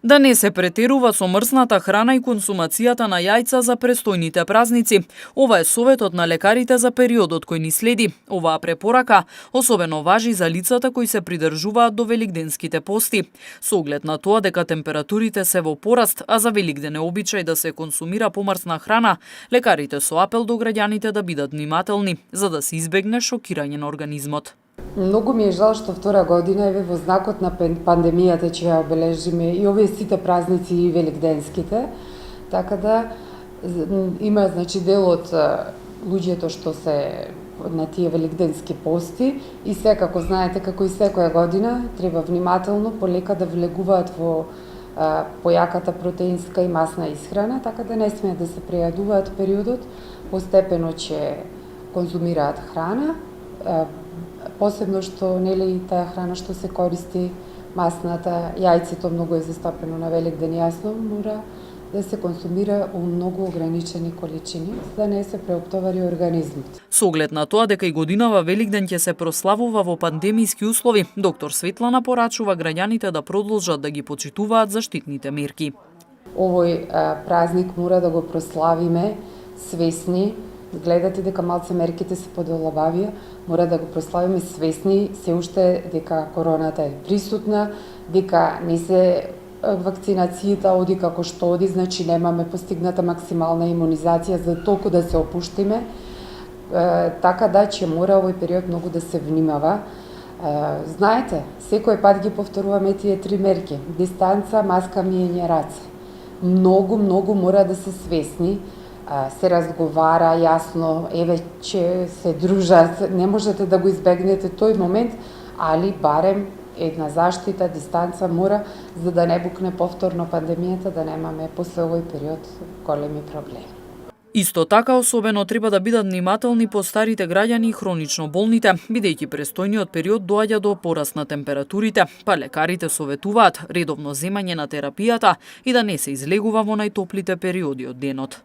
Да не се претерува со мрсната храна и консумацијата на јајца за престојните празници. Ова е советот на лекарите за периодот кој ни следи. Оваа препорака особено важи за лицата кои се придржуваат до великденските пости. Со оглед на тоа дека температурите се во пораст, а за Великден е обичај да се консумира помрсна храна, лекарите со апел до граѓаните да бидат внимателни, за да се избегне шокирање на организмот. Многу ми е жал што втора година еве во знакот на пандемијата ќе ја обележиме и овие сите празници и великденските, така да има дел од луѓето што се на тие великденски пости и секако знаете како и секоја година треба внимателно полека да влегуваат во појаката протеинска и масна исхрана, така да не смеат да се прејадуваат периодот, постепено ќе конзумираат храна, посебно што нели таа храна што се користи, масната, јајцето многу е застапено на Великден, јасно, мора да се консумира у многу ограничени количини, за да не се преоптовари организмот. Со оглед на тоа дека и годинава Великден ќе се прославува во пандемиски услови, доктор Светлана порачува граѓаните да продолжат да ги почитуваат заштитните мерки. Овој празник мора да го прославиме свесни. Гледате дека малце мерките се подолабавија, мора да го прославиме свесни се уште дека короната е присутна, дека не се вакцинацијата оди како што оди, значи немаме постигната максимална имунизација за толку да се опуштиме, така да ќе мора овој период многу да се внимава. Знаете, секој пат ги повторуваме тие три мерки: дистанца, маска, миење раце. Многу мора да се свесни, се разговара јасно, еве че се дружат, не можете да го избегнете тој момент, али барем една заштита, дистанца мора, за да не букне повторно пандемијата, да немаме после овој период големи проблеми. Исто така особено треба да бидат внимателни постарите граѓани и хронично болните, бидејќи престојниот период доаѓа до пораст на температурите, па лекарите советуваат редовно земање на терапијата и да не се излегува во најтоплите периоди од денот.